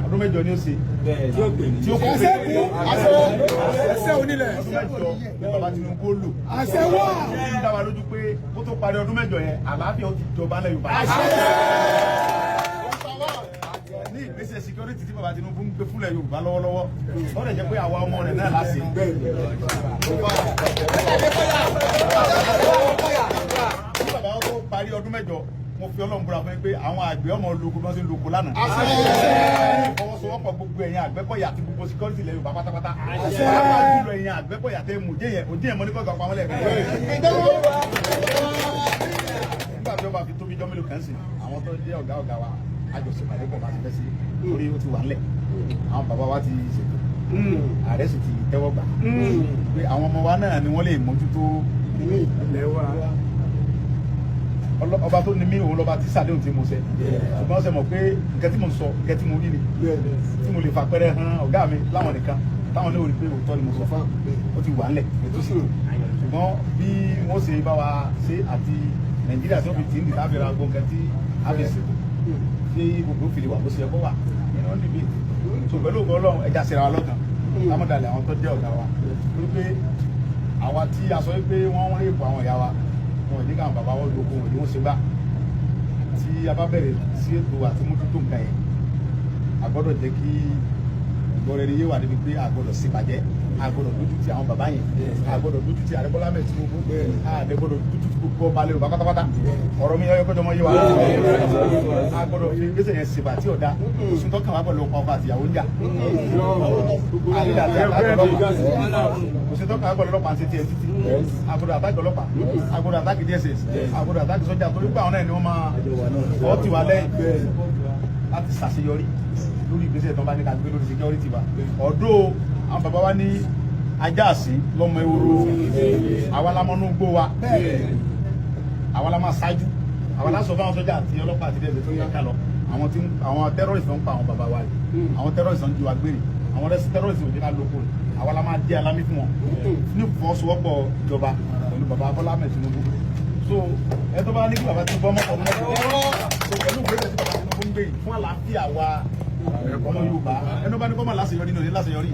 ọdún mẹ́jọ ni ó ṣe tí ó kú pé ẹsẹ̀ onílẹ̀. ọdún mẹ́jọ ní bàbá Tinubu ó lò àṣẹ wà. ó ń dá wa lójú pé kó tó parí ọdún mẹ́jọ yẹn àlàáfíà ó ti jọba lẹ́yìn Yorùbá ní ìgbésẹ̀ security tí bàbá Tinubu ń gbé fúnlẹ̀ Yorùbá lọ́wọ́lọ́wọ́ ó lè jẹ́ pé àwa ọmọ rẹ̀ náà láṣẹ. Bí bàbá wọn tó parí ọdún mẹ́jọ mo fi Ọlọ́run búra fún yín pé àwọn àgbẹ̀ ọmọ ológo bí wọ́n ṣe ń lóko lánàá. Ìfọwọ́sowọ́pọ̀ gbogbo ẹ̀yin Àgbẹ̀kọ̀yà àti gbogbo security ilẹ̀ Yorùbá pátápátá. Pàápàá jùlọ ẹ̀yin Àgbẹ̀kọ̀yà tẹ òjé yẹn mo ní kọ́ pamọ́ lẹ́ẹ̀kan. Nígbà tí ó bá fi tóbi jọ́ mélòó kan sí àwọn tó jẹ́ ọ̀gá wa àjọṣe pàdé pọ̀ bá ti fẹ́ sí orí ó ti wà ńlẹ̀ àwọn bàbá wa ti ṣètò ààrẹ sì ti tẹ́wọ́ gbà pé àwọn ọmọ wa náà ni wọ́n lè mójútó ilẹ̀ wa ọba tó ní mí òun lọ́ba tí sàdéhùn tí mo ṣe ṣùgbọ́n ó ṣe mọ̀ pé nǹkan tí mo sọ nǹkan tí mo rí ni tí mo lè fàpẹ́rẹ́ hàn ọ̀gá mi láwọn nìkan táwọn náà rí pé òótọ́ ni mo sọ fún ó ti wà ńlẹ̀ ètò sì ṣùgbọ́n bí wọ́n ṣe bá wa ṣe àti Nàìjíríà tó fi tì ń dì lábẹ́ra gbọ̀ngàn tí a fi ṣètò ṣé gbogbo fìlè wà bó ṣe ẹ̀kọ́ wà nínú níbi so pẹ̀lú ògbọ́n ọlọ́run ẹja ṣe ra wa lọ́kàn lámọ̀dàlẹ̀ àwọn tó jẹ́ ọ̀gá wa wípé àwa tí a sọ wípé wọ́n rí ipò àwọn ìyá wa wọn ò ní káwọn bàbá wọn lóko wọn ni wọ́n ṣe gbá tí a bá bẹ̀rẹ̀ sí ètò àti mójútó nǹkan yẹn a gbọ́dọ̀ jẹ́ kí ìgbọ́rẹ̀rẹ̀ yé wà níbi pé a gbọ́dọ̀ ṣèbàjẹ́ a gbọ́dọ̀ dójú ti àwọn bàbá yẹn a gbọ́dọ̀ dójú ti Ààrẹ Bọ́lá Ahmed Tinubu a gbọ́dọ̀ dójú ti gbogbo ọba lérò pátápátá ọ̀rọ̀ mi yọ kọjọ mọ yé wa a gbọ́dọ̀ fi gbèsè yẹn ṣèbà tí ọ̀dà oṣù tó kàn wá pẹ̀lú ọkọ àti ìyàwó ń jà oṣù tó kàn wá pẹ̀lú ọlọ́pàá ṣe tiẹ̀ títí a gbọ́dọ̀ àtàkì ọlọ́pàá a gbọ́dọ̀ àtàkì DSS a gbọ́dọ̀ àtàkì sọ́jà torí pé àwọn náà ni wọ́n máa ọ́ ti wà lẹ́yìn láti ṣàṣeyọrí lórí ìgbésẹ̀ tó bá ní ká gbé lórí security wa ọ̀dọ́ àwọn bàbá wa ní ajá àsín lọ́mọ ehoro àwa la mọ́nú gbó wa àwa la máa ṣáájú àwa la sọ fáwọn sọ́jà àti ọlọ́pàá àti ẹ̀sẹ̀ tó yẹ ká lọ àwọn terrorist ń pa àwọn bàbá wa rẹ̀ àwọn terrorist ń ju wa gbére àwọn terrorist ò jẹ́ ká lóko rẹ̀ àwa la máa jẹ́ alámí fún wọn ní ìfọwọ́sowọ́pọ̀ ìjọba pẹ̀lú bàbá Bọ́lá Ahmed Tinubu so ẹ tó bá ní kí bàbá Tinubu ọmọ ọdún mọ́tò pẹ̀lú ìgbésẹ̀ tí bàbá Tinubu ń gbé yìí fún àlàáfíà wa ọmọ Yorùbá ẹnu bá ní kọ́ mọ̀ láṣeyọrí ní òní láṣeyọrí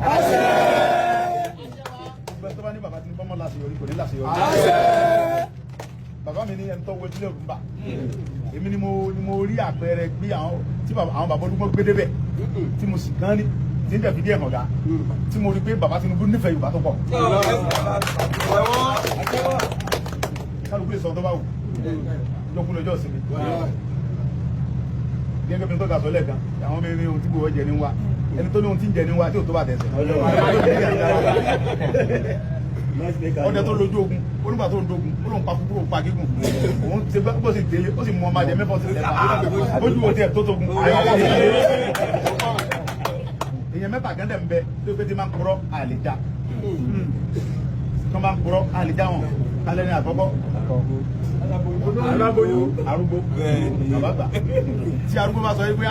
tó bá ní bàbá Tinubu ọmọ láṣeyọrí kò ní láṣeyọrí bàbá mi ní ẹni tó wo ìdílé òrùnbà èmi ni mo rí àpẹẹrẹ gbé àwọn bàbá olúmọ gbé débẹ̀ tí mo sì kán ní tí ń tẹ̀fí díẹ̀ hàn tí mo rí pé bàbá Tinubu nífẹ̀ẹ́ Yorùbá tó pọ̀ kálukú lè sọ tó bá wù lókun lọ́jọ́ ìsinmi gẹ́gẹ́ bí n tó ga sọ lẹ́ẹ̀kan àwọn ọmọ ẹni ohun tí gbowó jẹ ní wa ẹni tó ní ohun tí ń jẹ ní wa tí ò tó bá tẹ̀sẹ̀ ọdẹ tó lójú ogun onígbà tó ń dogun ó lóun pa kúkúrò pa gígùn òun ti bó sì délé ó sì mú ọmọ ajẹ mẹ́fà sí ẹ̀fà ojú wo tiẹ̀ tó tógun èèyàn mẹ́fà gẹ́ndẹ̀ ń bẹ tó pé tí máa ń kúrọ́ àlèjà tó máa ń kúrọ́ àlèjà wọn kálẹ̀ ní àkọ́kọ́ aláboyún arúgbó bàbá tí arúgbó bá sọ yìí pé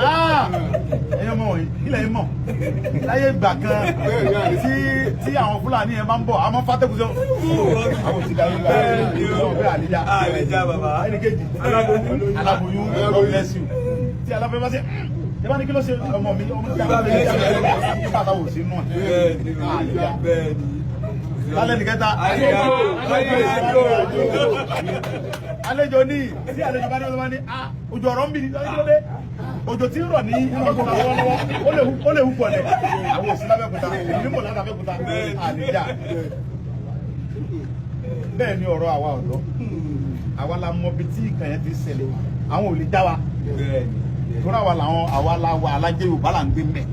ẹyọ mọ wọ̀nyí ilẹ̀ yìí mọ̀ láyé ìgbà kan tí àwọn Fúlàní yẹn máa ń bọ̀ àmọ́ fàtẹ́kùn sọ àwọn òsì dàrú ọ̀gbẹ́ àlejá ẹnì kejì aláboyún God bless you tí aláboyún bá ṣe ẹ bá ní kí ló ṣe ọmọ mi ọmọ mi ká bàtà wò sí nù àlejá lálẹ́ nìkẹta àlejò ní tí àlejò bá ní ọlọ́wọ́ ní òjò ọ̀rọ̀ ń bì ní lọ́dẹ́ òjò tí ń rọ̀ ní Abẹ́òkúta lọ́wọ́lọ́wọ́ ó lè hù pọ̀lẹ̀ àwọn òsì lábẹ́òkúta èmi mọ̀ láti Abẹ́òkúta àlejò bẹ́ẹ̀ ni ọ̀rọ̀ àwa ọ̀dọ́ àwa la mọ bí tí ìkàn yẹn ti ṣẹlẹ̀ àwọn ò lè já wa tóra àwa la wà alájẹ Yorùbá là ń gbé mẹ́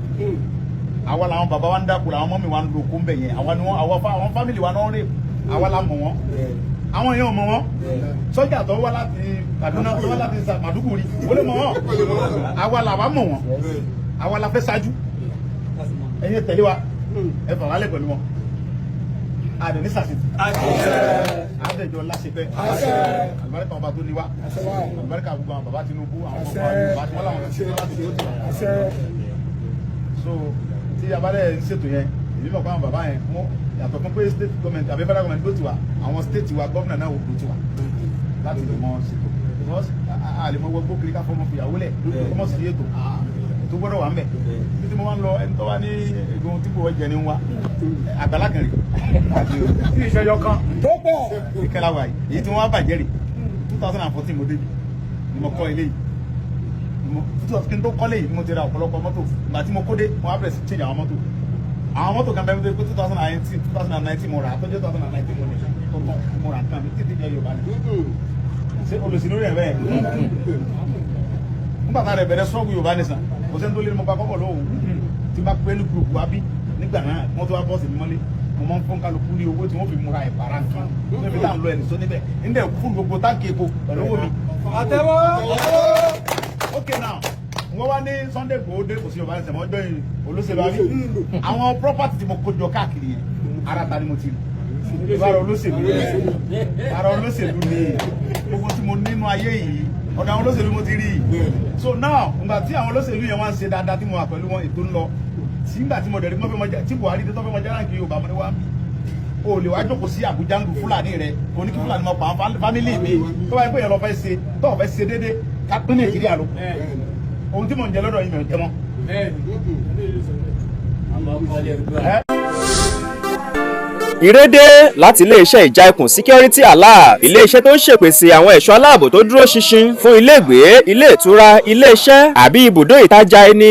àwa làwọn bàbá wa ń dákúrò àwọn mọ́mí wa ń lo okó ń bẹ̀ yẹn àwọn fámìlì wa náà rè àwa la mọ̀ wọ́n àwọn èèyàn mọ̀ wọ́n sọ́jà tó wá láti Kaduna tó wá láti Màdúgùrí ó lè mọ̀ wọ́n àwa làwa mọ̀ wọ́n àwa la fẹ́ ṣáájú ẹ̀yin tẹ̀lé wa ẹ fà wálẹ̀ pẹ̀lú wọn àdè ní sàṣìtì àdèjọ láṣepẹ́ àlùbáríkà ọba tó ní wa àlùbáríkà gbogbo àwọn bàbá Tinubu àwọn bàbá tí wọ́n láwọn ti ṣe láti tó tì so tí abalẹ̀ ń ṣètò yẹn èmi mọ̀ pé àwọn bàbá yẹn mú yàtọ̀ fún pé state government àbí federal government ló ti wà àwọn state wa gómìnà náà ló ti wà láti lè mọ ṣètò because àlèmọ̀ gbogbo kiri ká fọmọ fìyàwó lẹ̀ fọmọ sí ètò gbọ́dọ̀ wà ń bẹ̀ bí tí mo máa ń lọ ẹni tó wá ní egun tí kò jẹ ní wa àgbàlá kan rè tí ìṣẹ́yọ kan ìkẹlà wà yìí èyí tí wọ́n wá bàjẹ́ rè 2014 mo débi ni mo kọ́ ilé yìí kí n tó kọ́lé yìí mo ti ra ọ̀pọ̀lọpọ̀ mọ́tò ìgbà tí mo kó dé mo wá bẹ̀rẹ̀ sí change àwọn mọ́tò kan bẹ́ẹ̀ pé 2019 mo rà á tọ́jú 2019 mo ní mo rà nǹkan mi títí jẹ́ Yorùbá ni ṣé olùsìn lórí ẹ̀ bẹ́ẹ̀ nígbà tá a rẹ̀ bẹ̀rẹ̀ sọ́ọ̀gù Yorùbá nìsan kò sẹ́ni tó lé ní mo bá kọ́kọ́ lọ́wọ́ tí bá pẹ́ ní gúrùpù wa bí nígbà náà wọ́n tó wá bọ́ọ̀sì ní mọ́lé mo máa ń fọ́n kálukú ní owó tí wọ́n fi múra ìbára nǹkan níbi tá à ń lọ ẹ̀nìṣó níbẹ̀ níbẹ̀ fún gbogbo táǹkì epo pẹ̀lú owó mi. àtẹ́wọ́ okay now wọ́n wá ní Sunday Igboho dé kò sí Yorùbá nìsan ọjọ́ yìí olóṣèlú àbí àwọn property tí mo kó jọ káàkiri yẹn ara ta ni mo ti rí ara olóṣèlú ni gbogbo tí mo nínú ayé yìí ọ̀dọ̀ àwọn olóṣèlú mo ti rí so now nígbà tí àwọn olóṣèlú yẹn wá ń ṣe dáadáa tí mo wà pẹ̀lú wọn ètò ń lọ tí nígbà tí mo dẹ̀ rí mọ́ fẹ́ mọ́ tí Buhari tó fẹ́ mọ́ jẹ́ ránkì Yorùbá mo ní wá bí o lè wá jókòó sí Àbújá ń lu Fúlàní rẹ kò ní kí Fúlàní máa pa àwọn fámìlì mi tó báyìí pé yẹn lọ fẹ́ ṣe tó fẹ́ ṣe déédéé ká pín Nàìjíríà lọ ohun tí mò ń jẹ lọ́dọ̀ yìí mi ò jẹ mọ́ ìrédé láti iléeṣẹ́ ìjà ẹkùn security alert iléeṣẹ́ tó ń ṣèpèsè àwọn ẹ̀ṣọ́ aláàbò tó dúró ṣinṣin fún ilégbèé ilé ìtura iléeṣẹ́ àbí ibùdó ìtajà ẹni.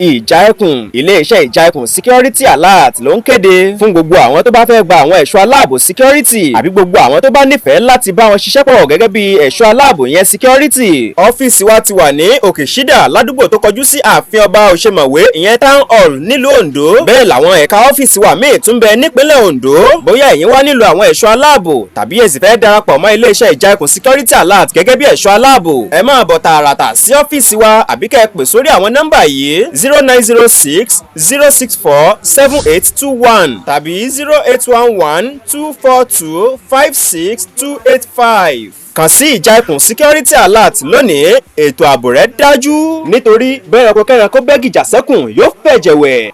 ìjà ẹkùn iléeṣẹ́ ìjà ẹkùn security alert ló ń kéde fún gbogbo àwọn tó bá fẹ́ gba àwọn ẹ̀ṣọ́ aláàbò security àbí gbogbo àwọn tó bá nífẹ̀ẹ́ láti bá wọn ṣiṣẹ́ pọ̀ gẹ́gẹ́ bí ẹ̀ṣọ́ aláàbò yẹn security. ọ́fíìsì wa ti wà ní òkè ṣídà ládùúgbò tó kọjú sí ààfin ọba òṣèmọ̀wé ìyẹn town hall nílùú ondo. bẹ́ẹ̀ làwọn ẹ̀ka ọ́fíìsì wa míì tún bẹ nípínlẹ̀ ondo. bóyá ẹ̀yin wá nílò àwọn ẹ̀ṣọ́ aláàbò tàbí ẹ sì fẹ́ darapọ̀ mọ́ iléeṣẹ́ ìjà ẹkùn security alert gẹ́gẹ́ bí ẹ̀ṣọ́ aláàbò ẹ máa bọ̀ tààràtà sí ọ́fíìsì wa àbí kẹ́ ẹ pè sórí àwọn nọ́mbà yìí 0906 064 7821 tàbí 0811 242 56285. kàn sí ìjà ẹkùn security alert lónìí ètò ààbò rẹ̀ dájú nítorí bẹ́ẹ̀ ọkọ̀ kẹ́ran kó bẹ́gìjà sẹ́kùn yóò fẹ̀jẹ̀wẹ̀.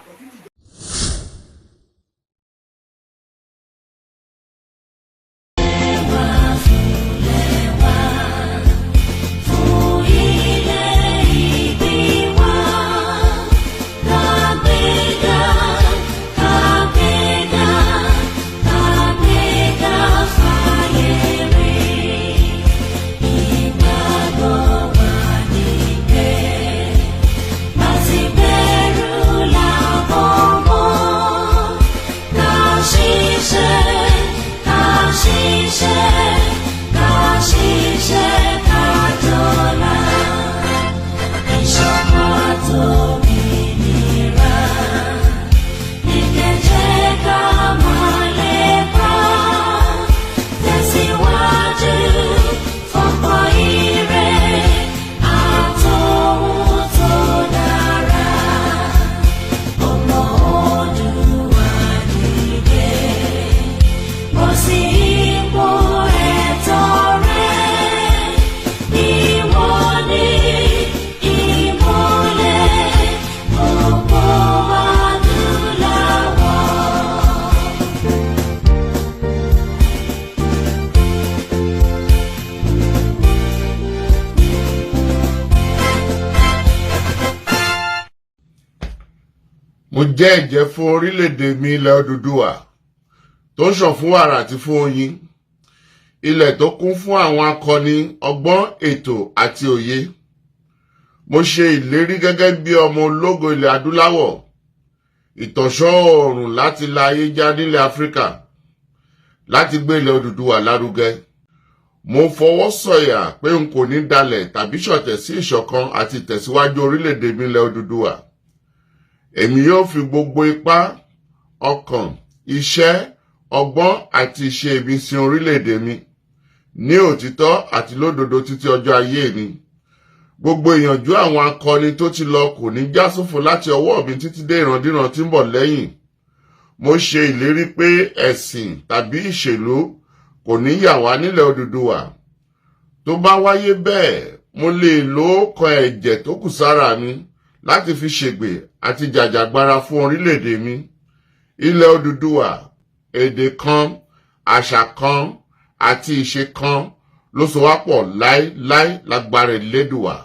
mo jẹ́ ẹ̀jẹ́ fún orílẹ̀-èdè mi ilẹ̀ Odùduwà tó ṣàn fún wàrà àti fún oyin, ilẹ̀ tó kún fún àwọn akọni ọgbọ́n ètò àti òye. Mo ṣe ìlérí gẹ́gẹ́ bí ọmọ ológo ilẹ̀ adúláwọ̀, ìtànṣọ́ oòrùn láti la ayé já nílẹ̀ Áfíríkà, láti gbé ilẹ̀ Odùduwà lárugẹ. Mo fọwọ́ sọ̀yà pé n kò ní dalẹ̀ tàbí ṣọ̀tẹ̀ sí ìṣọ̀kan àti ìtẹ̀síwájú orílẹ̀-èdè mi ilẹ̀ Odùduwà. Èmi yóò fi gbogbo ipá, ọkàn, iṣẹ́, ọgbọ́n àti ìṣe mi sin orílẹ̀-èdè mi ní òtítọ́ àti lódodo títí ọjọ́ ayé mi. Gbogbo ìyànjú àwọn akọni tó ti lọ kò ní já sófo láti ọwọ́ mi títí dé ìrandíran tí ń bọ̀ lẹ́yìn. Mo ṣe ìlérí pé ẹ̀sìn tàbí ìṣèlú kò ní yà wá nílẹ̀ Odùduwà. Tó bá wáyé bẹ́ẹ̀, mo lè lo ọkàn ẹ̀jẹ̀ tó kù sára mi láti fi ṣègbè àti jàjàgbara fún orílẹ̀-èdè mi. Ilẹ̀ Odùduwà, èdè kan, àṣà kan àti ìṣe kan ló so wá pọ̀ láéláé lágbára Elédùà.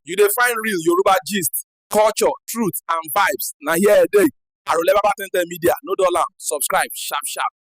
You dey find real Yoruba gist, culture, truth and vibes. Na here e dey. Arole Baba 10 Media, no dollar. Subscribe sharp sharp.